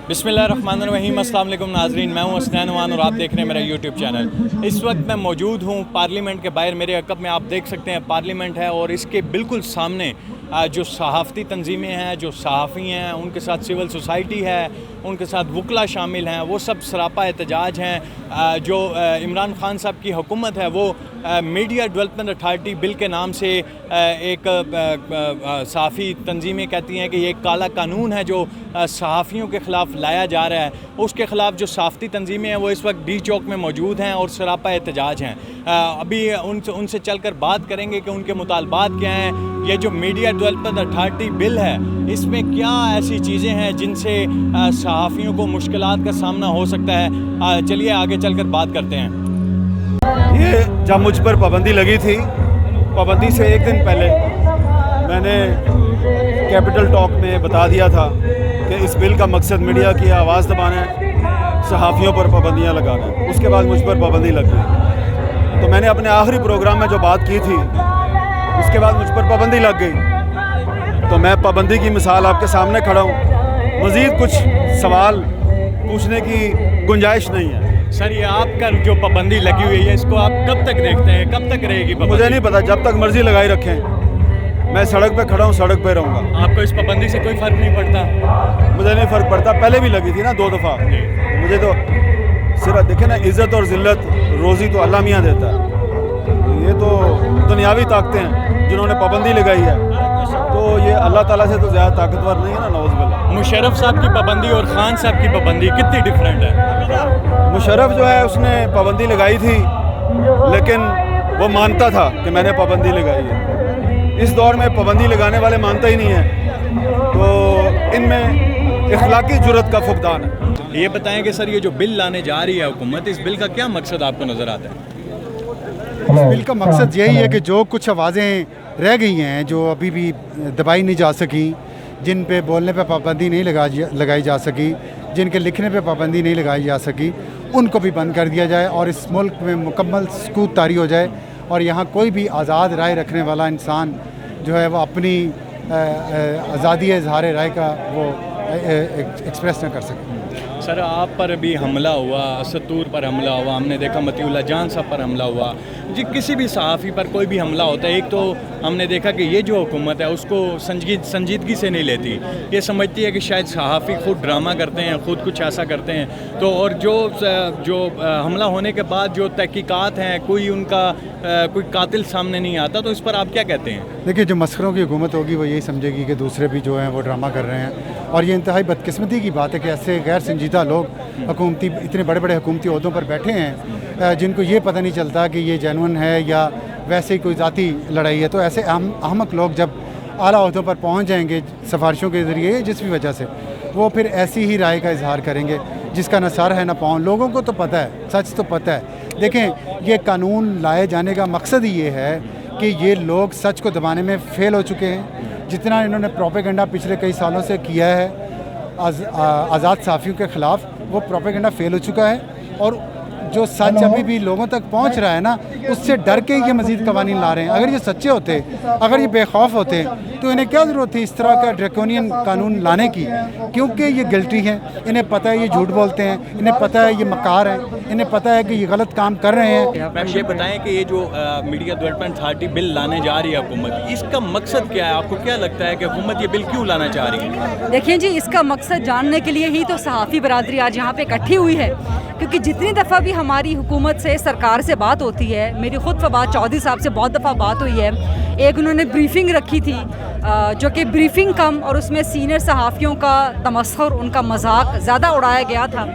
बिस्मिल्लाहिर्रहमानिर्रहीम। अस्सलाम वालेकुम नाज़रीन, मैं हूं हसनैन वान और आप देख रहे हैं मेरा यूट्यूब चैनल। इस वक्त मैं मौजूद हूं पार्लियामेंट के बाहर। मेरे अक़ब में आप देख सकते हैं पार्लियामेंट है और इसके बिल्कुल सामने जो सहाफ़ती तंजीमें हैं, जो सहाफ़ी हैं, उनके साथ सिविल सोसाइटी है, उनके साथ वकला शामिल हैं, वो सब सरापा एहतजाज हैं। जो इमरान खान साहब की हुकूमत है वो मीडिया डेवलपमेंट अथॉरिटी बिल के नाम से एक सहाफ़ी तंजीमें कहती हैं कि ये एक काला कानून है जो सहाफ़ियों के ख़िलाफ़ लाया जा रहा है। उसके ख़िलाफ़ जो सहाफ़ती तंजीमें हैं वो इस वक्त डी चौक में मौजूद हैं और सरापा एहतजाज हैं। अभी उनसे चलकर बात करेंगे कि उनके मुतालबात क्या हैं। ये जो मीडिया डेवलपमेंट अथॉरिटी बिल है इसमें क्या ऐसी चीज़ें हैं जिनसे सहाफ़ियों को मुश्किलात का सामना हो सकता है। चलिए आगे चलकर बात करते हैं। ये जब मुझ पर पाबंदी लगी थी, पाबंदी से एक दिन पहले मैंने कैपिटल टॉक में बता दिया था कि इस बिल का मकसद मीडिया की आवाज़ दबाना है, सहाफ़ियों पर पाबंदियाँ लगाना है। उसके बाद मुझ पर पाबंदी लग गई। तो मैंने अपने आखिरी प्रोग्राम में जो बात की थी उसके बाद मुझ पर पाबंदी लग गई। तो मैं पाबंदी की मिसाल आपके सामने खड़ा हूँ। मज़ीद कुछ सवाल पूछने की गुंजाइश नहीं है। सर, ये आपका जो पाबंदी लगी हुई है इसको आप कब तक देखते हैं, कब तक रहेगी पाबंदी? मुझे नहीं पता, जब तक मर्ज़ी लगाई रखें। मैं सड़क पे खड़ा हूँ, सड़क पे रहूँगा। आपको इस पाबंदी से कोई फ़र्क नहीं पड़ता? मुझे नहीं फ़र्क पड़ता। पहले भी लगी थी ना 2 दफ़ा। मुझे तो सिर्फ देखे ना, इज़्ज़त और ज़िल्लत रोज़ी तो अल्लाह मियाँ देता है। ये तो दुनियावी ताकतें हैं जिन्होंने पाबंदी लगाई है, तो ये अल्लाह ताला से तो ज़्यादा ताकतवर नहीं है ना, नौज़ बिल्लाह। मुशर्रफ साहब की पाबंदी और खान साहब की पाबंदी कितनी डिफरेंट है? मुशर्रफ जो है उसने पाबंदी लगाई थी लेकिन वो मानता था कि मैंने पाबंदी लगाई है। इस दौर में पाबंदी लगाने वाले मानता ही नहीं है, तो इनमें इखलाकी जुर्रत का फुकदान है। ये बताएं कि सर ये जो बिल लाने जा रही है हुकूमत, इस बिल का क्या मकसद आपको नज़र आता है? इस बिल का मकसद यही है कि जो कुछ आवाज़ें रह गई हैं जो अभी भी दबाई नहीं जा सकी, जिन पे बोलने पे पाबंदी नहीं लगाई जा सकी, जिनके लिखने पे पाबंदी नहीं लगाई जा सकी, उनको भी बंद कर दिया जाए और इस मुल्क में मुकम्मल सुकूत तारी हो जाए और यहाँ कोई भी आज़ाद राय रखने वाला इंसान जो है वो अपनी आज़ादी इज़हार राय का वो एक्सप्रेस न कर सके। सर, आप पर भी हमला हुआ, सत्तूर पर हमला हुआ, हमने देखा मतीउल्लाह जान साहब पर हमला हुआ। जी, किसी भी सहाफ़ी पर कोई भी हमला होता है, एक तो हमने देखा कि ये जो हुकूमत है उसको संजीदगी से नहीं लेती। ये समझती है कि शायद सहाफ़ी खुद ड्रामा करते हैं, खुद कुछ ऐसा करते हैं। तो और जो हमला होने के बाद जो तहकीकात हैं, कोई उनका कोई कातिल सामने नहीं आता, तो इस पर आप क्या कहते हैं? देखिए, जो मस्खरों की हुकूमत होगी वो यही समझेगी कि दूसरे भी जो हैं वो ड्रामा कर रहे हैं और ये इंतहाई बदकिस्मती की बात है कि ऐसे गैर संजीदा लोग हुकूमती इतने बड़े बड़े हुकूमती ओहदों पर बैठे हैं जिनको ये पता नहीं चलता कि ये जेन्युइन है या वैसे ही कोई ज़ाती लड़ाई है। तो ऐसे अहमक लोग जब आला ओहदों पर पहुंच जाएंगे सिफारिशों के ज़रिए जिस भी वजह से, वो फिर ऐसी ही राय का इजहार करेंगे जिसका न सर है न पाँव। लोगों को तो पता है, सच तो पता है। देखें, ये कानून लाए जाने का मकसद ही ये है कि ये लोग सच को दबाने में फ़ेल हो चुके हैं। जितना इन्होंने प्रोपेगेंडा पिछले कई सालों से किया है आज़ाद सहाफ़ियों के ख़िलाफ़, वो प्रोपेगेंडा फ़ेल हो चुका है और जो सच अभी भी लोगों तक पहुंच रहा है ना, उससे डर के ये मज़ीद कवानीन ला रहे हैं। अगर ये सच्चे होते, अगर ये बेखौफ होते, तो इन्हें क्या ज़रूरत थी इस तरह का ड्रैकोनियन कानून लाने की? क्योंकि ये गिल्टी हैं, इन्हें पता है ये झूठ बोलते हैं, इन्हें पता है ये मकार हैं, इन्हें पता है कि ये गलत काम कर रहे हैं। मैम, ये बताएं कि ये जो मीडिया डेवलपमेंट अथॉरिटी बिल लाने जा रही है हुकूमत, इसका मकसद क्या है? आपको क्या लगता है कि हुकूमत ये बिल क्यों लाना चाह रही है? देखिए जी, इसका मकसद जानने के लिए ही तो सहाफ़ी बरादरी आज यहाँ पे इकट्ठी हुई है, क्योंकि जितनी दफ़ा भी हमारी हुकूमत से, सरकार से बात होती है, मेरी ख़ुद फवाद चौधरी साहब से बहुत दफ़ा बात हुई है। एक उन्होंने ब्रीफिंग रखी थी जो कि ब्रीफिंग कम और उसमें सीनियर सहाफ़ियों का तमस्खुर, उनका मजाक ज़्यादा उड़ाया गया था।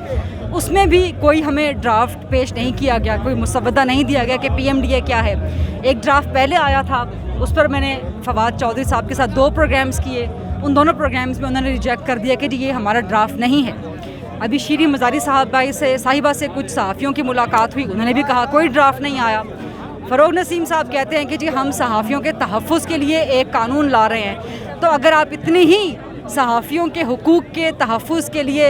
उसमें भी कोई हमें ड्राफ्ट पेश नहीं किया गया, कोई मुसवदा नहीं दिया गया कि PMDA क्या है। एक ड्राफ्ट पहले आया था, उस पर मैंने फवाद चौधरी साहब के साथ 2 प्रोग्राम्स किए, उन दोनों प्रोग्राम्स में उन्होंने रिजेक्ट कर दिया कि जी ये हमारा ड्राफ्ट नहीं है। अभी शीरी मज़ारी साहिबा से कुछ सहाफ़ियों की मुलाकात हुई, उन्होंने भी कहा कोई ड्राफ्ट नहीं आया। फ़रोग नसीम साहब कहते हैं कि जी हम सहाफ़ियों के तहफ़्फ़ुज़ के लिए एक कानून ला रहे हैं। तो अगर आप इतनी ही सहाफ़ियों के हुकूक़ के तहफ़्फ़ुज़ के लिए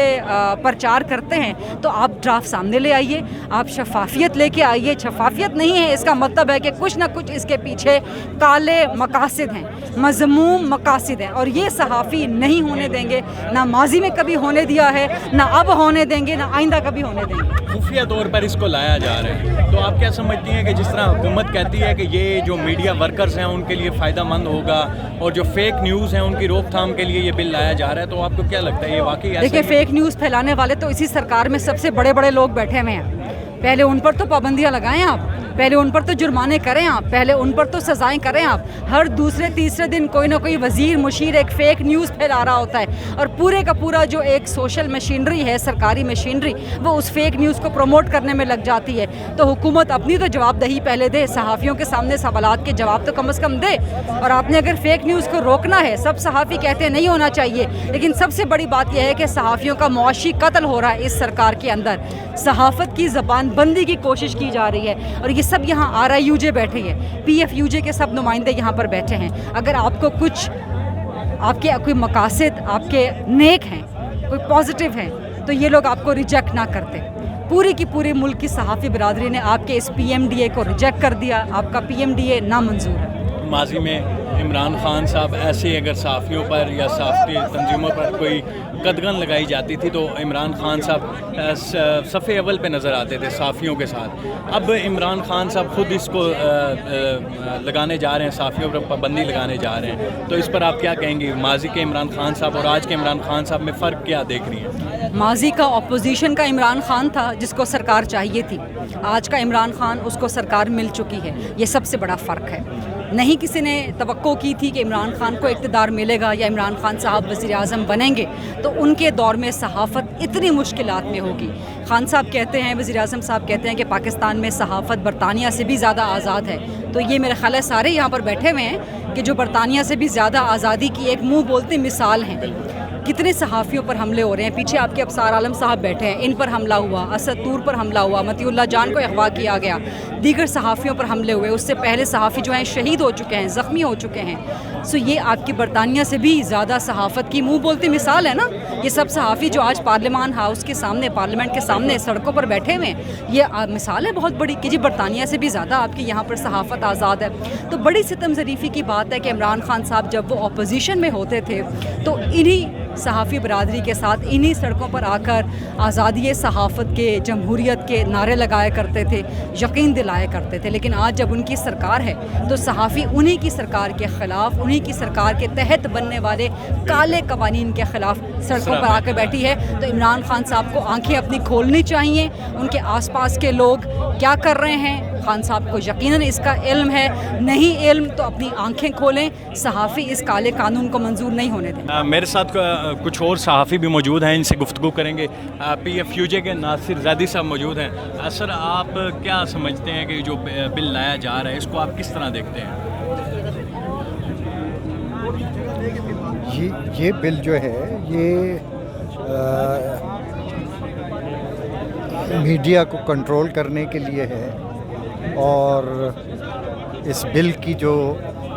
प्रचार करते हैं तो आप ड्राफ्ट सामने ले आइए, आप शफाफियत लेके आइए। शफाफियत नहीं है इसका मतलब है कि कुछ ना कुछ इसके पीछे काले मकासद हैं, मज़मूम मकासद हैं, और ये सहाफ़ी नहीं होने देंगे, ना माजी में कभी होने दिया है, ना अब होने देंगे, ना आइंदा कभी होने देंगे। खुफिया तौर पर इसको लाया जा रहा है, तो आप क्या समझती हैं कि जिस तरह हुकूमत कहती है कि ये जो मीडिया वर्कर्स हैं उनके लिए फ़ायदा मंद होगा और जो फेक न्यूज़ हैं उनकी रोकथाम के लिए ये बिल लाया जा रहा है, तो आपको क्या लगता है ये वाकई ऐसा? देखिए, फेक न्यूज़ फैलाने वाले तो इसी सरकार में सबसे बड़े बड़े लोग बैठे हुए हैं। पहले उन पर तो पाबंदियाँ लगाएं आप, पहले उन पर तो जुर्माने करें आप, पहले उन पर तो सज़ाएं करें आप। हर दूसरे तीसरे दिन कोई ना कोई वज़ीर मुशीर एक फ़ेक न्यूज़ फैला रहा होता है, और पूरे का पूरा जो एक सोशल मशीनरी है, सरकारी मशीनरी, वो उस फेक न्यूज़ को प्रमोट करने में लग जाती है। तो हुकूमत अपनी तो जवाबदही पहले दे, सहाफ़ियों के सामने सवालात के जवाब तो कम से कम दे। और आपने अगर फ़ेक न्यूज़ को रोकना है, सब सहाफ़ी कहते हैं नहीं होना चाहिए, लेकिन सबसे बड़ी बात यह है कि सहाफ़ियों का मुआशी कत्ल हो रहा है इस सरकार के अंदर। सहाफ़त की ज़बान बंदी की कोशिश की जा रही है, और ये सब यहाँ RIUJ बैठे हैं, PFUJ के सब नुमाइंदे यहाँ पर बैठे हैं। अगर आपको कुछ आपके कोई मकासद आपके नेक हैं, कोई पॉजिटिव हैं, तो ये लोग आपको रिजेक्ट ना करते। पूरी की पूरी मुल्क की सहाफ़ी बिरादरी ने आपके इस PMDA को रिजेक्ट कर दिया, आपका PMDA नामंजूर है। माजी में इमरान खान साहब ऐसे अगर सहाफ़ियों पर या सहाफ़ी तंजीमों पर कोई कदगन लगाई जाती थी तो इमरान खान साहब सफ़े अव्वल पे नज़र आते थे सहाफ़ियों के साथ। अब इमरान खान साहब ख़ुद इसको लगाने जा रहे हैं, सहाफ़ियों पर पाबंदी लगाने जा रहे हैं, तो इस पर आप क्या कहेंगी? माजी के इमरान खान साहब और आज के इमरान खान साहब में फ़र्क क्या देख रही हैं? माजी का अपोजिशन का इमरान खान था जिसको सरकार चाहिए थी, आज का इमरान खान उसको सरकार मिल चुकी है, ये सबसे बड़ा फ़र्क है। नहीं किसी ने तवक्को की थी कि इमरान खान को इक़्तिदार मिलेगा या इमरान खान साहब वज़ीर-ए-आज़म बनेंगे तो उनके दौर में सहाफ़त इतनी मुश्किलात में होगी। खान साहब कहते हैं, वज़ीर-ए-आज़म साहब कहते हैं कि पाकिस्तान में सहाफ़त बरतानिया से भी ज़्यादा आज़ाद है, तो ये मेरे ख़्याल है सारे यहाँ पर बैठे हुए हैं कि जो बरतानिया से भी ज़्यादा आज़ादी की एक मुँह बोलती मिसाल हैं। कितने सहाफ़ियों पर हमले हो रहे हैं, पीछे आपके अफसार आलम साहब बैठे हैं, इन पर हमला हुआ, असद तूर पर हमला हुआ, मतीउल्लाह जान को अगवा किया गया, दीगर सहाफ़ियों पर हमले हुए, उससे पहले सहाफ़ी जो हैं शहीद हो चुके हैं, ज़ख्मी हो चुके हैं। सो ये आपकी बरतानिया से भी ज़्यादा सहाफ़त की मुँह बोलती मिसाल है ना। ये सब सहाफ़ी जो आज पार्लियामान हाउस के सामने, पार्लियामेंट के सामने सड़कों पर बैठे हुए हैं, ये मिसाल है बहुत बड़ी कि जी बरतानिया से भी ज़्यादा आपकी यहाँ पर सहाफ़त आज़ाद है। तो बड़ी सितम ज़रीफ़ी की बात है कि इमरान खान साहब जब वो अपोजिशन में होते थे तो इन्हीं सहाफ़ी बरादरी के साथ इन्हीं सड़कों पर आकर आज़ादी सहाफ़त के, जमहूरियत के नारे लगाया करते थे, यकीन दिलाया करते थे। लेकिन आज जब उनकी सरकार है तो सहाफ़ी उन्हीं की सरकार के ख़िलाफ़, उन्हीं की सरकार के तहत बनने वाले काले कवानीन के ख़िलाफ़ सड़कों पर आकर बैठी है। तो इमरान खान साहब को आंखें अपनी खोलनी चाहिए, उनके आसपास के लोग क्या कर रहे हैं खान साहब को यकीनन इसका इल्म है, नहीं इल्म तो अपनी आंखें खोलें, सहाफ़ी इस काले कानून को मंजूर नहीं होने दें। मेरे साथ कुछ और सहाफ़ी भी मौजूद हैं, इनसे गुफ्तगू करेंगे। PFUJ के नासिर ज़ैदी साहब मौजूद हैं। सर, आप क्या समझते हैं कि जो बिल लाया जा रहा है इसको आप किस तरह देखते हैं? ये बिल जो है ये मीडिया को कंट्रोल करने के लिए है, और इस बिल की जो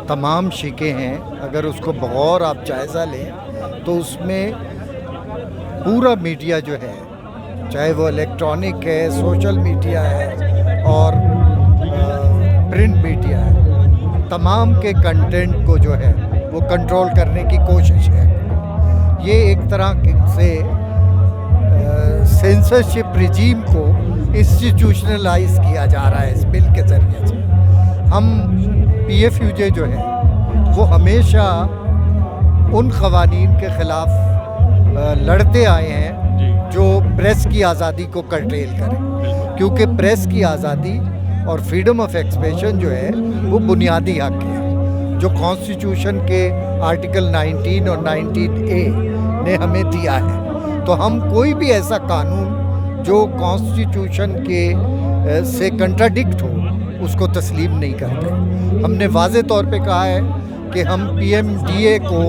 तमाम शिकें हैं अगर उसको बगौर आप जायज़ा लें तो उसमें पूरा मीडिया जो है, चाहे वो इलेक्ट्रॉनिक है, सोशल मीडिया है और प्रिंट मीडिया है, तमाम के कंटेंट को जो है वो कंट्रोल करने की कोशिश है। ये एक तरह से सेंसरशिप रिजीम को इंस्टीट्यूशनलाइज किया जा रहा है इस बिल के ज़रिए से। हम PFUJ जो है वो हमेशा उन क़वानीन के ख़िलाफ़ लड़ते आए हैं जो प्रेस की आज़ादी को कर्टेल करें, क्योंकि प्रेस की आज़ादी और फ्रीडम ऑफ एक्सप्रेशन जो है वो बुनियादी हक़ है जो कॉन्स्टिट्यूशन के आर्टिकल 19 और 19A ने हमें दिया है। तो हम कोई भी ऐसा कानून जो कॉन्स्टिट्यूशन के से कंट्राडिक्ट हो उसको तस्लीम नहीं करते। हमने वाज़े तौर पे कहा है کہ ہم PMDA کو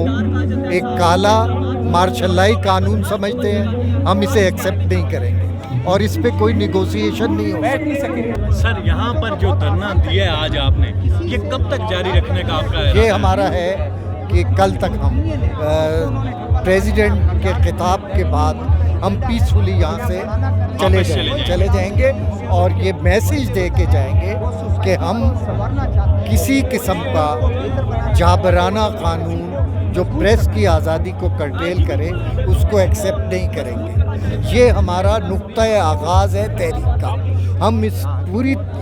ایک کالا مارشل قانون سمجھتے ہیں. ہم اسے ایکسیپٹ نہیں کریں گے اور اس پہ کوئی نیگوسیشن نہیں ہو سکتی. سر یہاں پر جو دھرنا دیا ہے آج آپ نے, یہ کب تک جاری رکھنے کا آپ کا ارادہ ہے؟ یہ ہمارا ہے کہ کل تک ہم پریزیڈنٹ کے خطاب کے بعد ہم پیسفلی یہاں سے چلے جائیں گے اور یہ میسیج دے کے جائیں گے کہ ہم کسی قسم کا جابرانہ قانون جو پریس کی آزادی کو کرٹیل کرے اس کو ایکسیپٹ نہیں کریں گے. یہ ہمارا نقطۂ آغاز ہے تحریک کا. ہم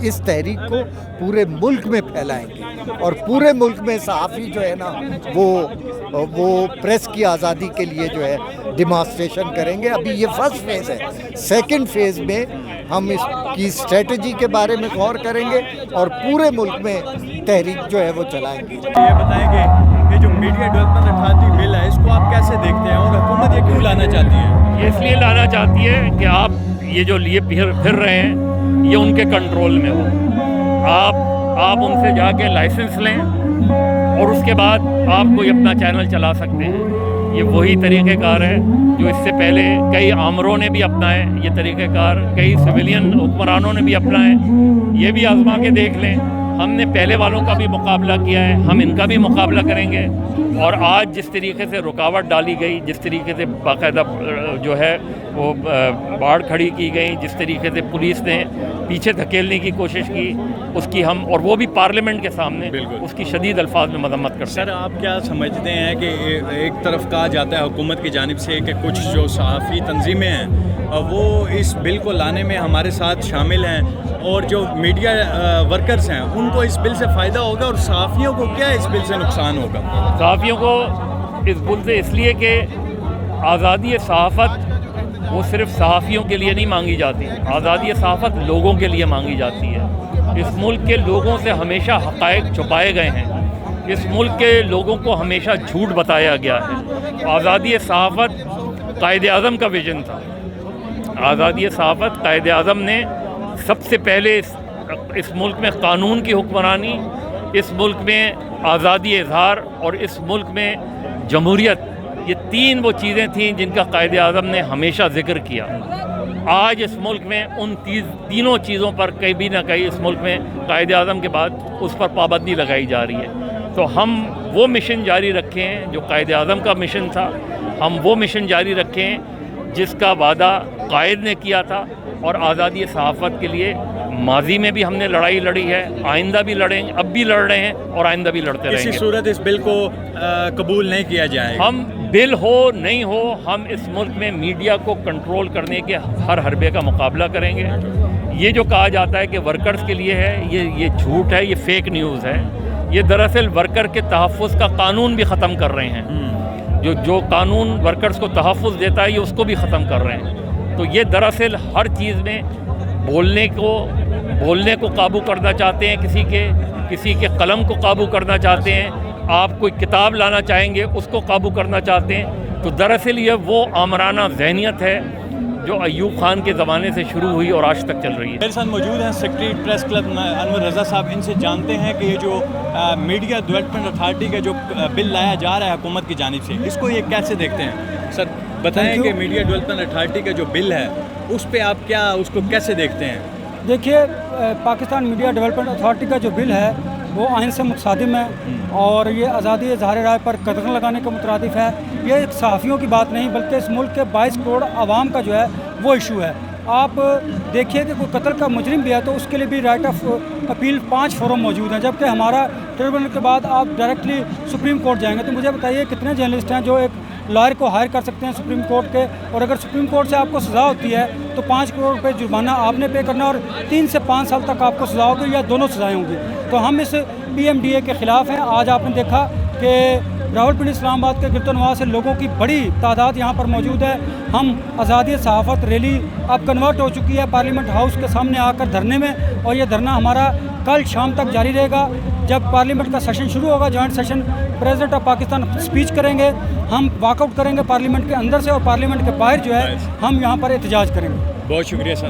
اس تحریک کو پورے ملک میں پھیلائیں گے اور پورے ملک میں صحافی جو ہے نا وہ پریس کی آزادی کے لیے جو ہے ڈیمانسٹریشن کریں گے. ابھی یہ فرسٹ فیز ہے. سیکنڈ فیز میں ہم اس کی اسٹریٹجی کے بارے میں غور کریں گے اور پورے ملک میں تحریک جو ہے وہ چلائیں گے. یہ بتائیں کہ یہ جو میڈیا ڈیولپمنٹ اتھارٹی بل ہے, اس کو آپ کیسے دیکھتے ہیں اور حکومت یہ کیوں لانا چاہتی ہے؟ یہ اس لیے لانا چاہتی ہے کہ آپ یہ جو لیے پھر رہے ہیں یہ ان کے کنٹرول میں ہو. آپ ان سے جا کے لائسنس لیں اور اس کے بعد آپ کوئی اپنا چینل چلا سکتے ہیں. یہ وہی طریقہ کار ہے جو اس سے پہلے کئی آمروں نے بھی اپنائے. یہ طریقہ کار کئی سویلین حکمرانوں نے بھی اپنائے. یہ بھی آزما کے دیکھ لیں. ہم نے پہلے والوں کا بھی مقابلہ کیا ہے, ہم ان کا بھی مقابلہ کریں گے. اور آج جس طریقے سے رکاوٹ ڈالی گئی, جس طریقے سے باقاعدہ جو ہے وہ باڑ کھڑی کی گئی, جس طریقے سے پولیس نے پیچھے دھکیلنے کی کوشش کی, اس کی ہم اور وہ بھی پارلیمنٹ کے سامنے اس کی شدید الفاظ میں مذمت کرتے ہیں. سر آپ کیا سمجھتے ہیں کہ ایک طرف کہا جاتا ہے حکومت کی جانب سے کہ کچھ جو صحافی تنظیمیں ہیں وہ اس بل کو لانے میں ہمارے ساتھ شامل ہیں اور جو میڈیا ورکرز ہیں ان کو اس بل سے فائدہ ہوگا, اور صحافیوں کو کیا اس بل سے نقصان ہوگا؟ صحافیوں کو اس بل سے اس لیے کہ آزادی صحافت وہ صرف صحافیوں کے لیے نہیں مانگی جاتی. آزادی صحافت لوگوں کے لیے مانگی جاتی ہے. اس ملک کے لوگوں سے ہمیشہ حقائق چھپائے گئے ہیں. اس ملک کے لوگوں کو ہمیشہ جھوٹ بتایا گیا ہے. آزادی صحافت قائد اعظم کا ویژن تھا. آزادی صحافت قائد اعظم نے سب سے پہلے اس ملک میں قانون کی حکمرانی, اس ملک میں آزادی اظہار اور اس ملک میں جمہوریت, یہ تین وہ چیزیں تھیں جن کا قائد اعظم نے ہمیشہ ذکر کیا. آج اس ملک میں ان تینوں چیزوں پر کہیں نہ کہیں اس ملک میں قائد اعظم کے بعد اس پر پابندی لگائی جا رہی ہے. تو ہم وہ مشن جاری رکھیں جو قائد اعظم کا مشن تھا. ہم وہ مشن جاری رکھیں جس کا وعدہ قائد نے کیا تھا. اور آزادی صحافت کے لیے ماضی میں بھی ہم نے لڑائی لڑی ہے, آئندہ بھی لڑیں گے, اب بھی لڑ رہے ہیں اور آئندہ بھی لڑتے رہیں گے. کسی صورت اس بل کو قبول نہیں کیا جائے گا. ہم بل ہو نہیں ہو, ہم اس ملک میں میڈیا کو کنٹرول کرنے کے ہر حربے کا مقابلہ کریں گے. یہ جو کہا جاتا ہے کہ ورکرز کے لیے ہے, یہ جھوٹ ہے, یہ فیک نیوز ہے. یہ دراصل ورکر کے تحفظ کا قانون بھی ختم کر رہے ہیں. جو قانون ورکرز کو تحفظ دیتا ہے یہ اس کو بھی ختم کر رہے ہیں. تو یہ دراصل ہر چیز میں بولنے کو قابو کرنا چاہتے ہیں, کسی کے قلم کو قابو کرنا چاہتے ہیں. آپ کوئی کتاب لانا چاہیں گے اس کو قابو کرنا چاہتے ہیں. تو دراصل یہ وہ آمرانہ ذہنیت ہے جو ایوب خان کے زمانے سے شروع ہوئی اور آج تک چل رہی ہے. میرے ساتھ موجود ہیں سیکرٹری پریس کلب انور رضا صاحب. ان سے جانتے ہیں کہ یہ جو میڈیا ڈیولپمنٹ اتھارٹی کا جو بل لایا جا رہا ہے حکومت کی جانب سے, اس کو یہ کیسے دیکھتے ہیں؟ سر بتائیں کہ میڈیا ڈیولپمنٹ اتھارٹی کا جو بل ہے اس پہ آپ اس کو کیسے دیکھتے ہیں؟ دیکھیے, پاکستان میڈیا ڈیولپمنٹ اتھارٹی کا جو بل ہے وہ آئین سے متصادم ہے اور یہ آزادی اظہار رائے پر قدغن لگانے کا مترادف ہے. یہ ایک صحافیوں کی بات نہیں بلکہ اس ملک کے 22 کروڑ عوام کا جو ہے وہ ایشو ہے. آپ دیکھیے کہ کوئی قتل کا مجرم بھی ہے تو اس کے لیے بھی رائٹ آف اپیل 5 فورم موجود ہیں, جبکہ ہمارا ٹریبونل کے بعد آپ ڈائریکٹلی سپریم کورٹ جائیں گے. تو مجھے بتائیے کتنے جرنلسٹ ہیں جو ایک لائر کو ہائر کر سکتے ہیں سپریم کورٹ کے, اور اگر سپریم کورٹ سے آپ کو سزا ہوتی ہے تو 5 کروڑ روپے جرمانہ آپ نے پے کرنا اور 3 سے 5 سال تک آپ کو سزا ہوگی یا دونوں سزائیں ہوں گی. تو ہم اس PMDA کے خلاف ہیں. آج آپ نے دیکھا کہ راولپنڈی اسلام آباد کے گرد و نواح سے لوگوں کی بڑی تعداد یہاں پر موجود ہے. ہم آزادی صحافت ریلی اب کنورٹ ہو چکی ہے پارلیمنٹ ہاؤس کے سامنے آ کر دھرنے میں, اور یہ دھرنا ہمارا کل شام تک جاری رہے گا. جب پارلیمنٹ کا سیشن شروع ہوگا, joint session, president of Pakistan speech کریں گے, ہم واک آؤٹ کریں گے پارلیمنٹ کے اندر سے, اور پارلیمنٹ کے باہر جو ہے ہم یہاں پر احتجاج کریں گے. بہت شکریہ سر.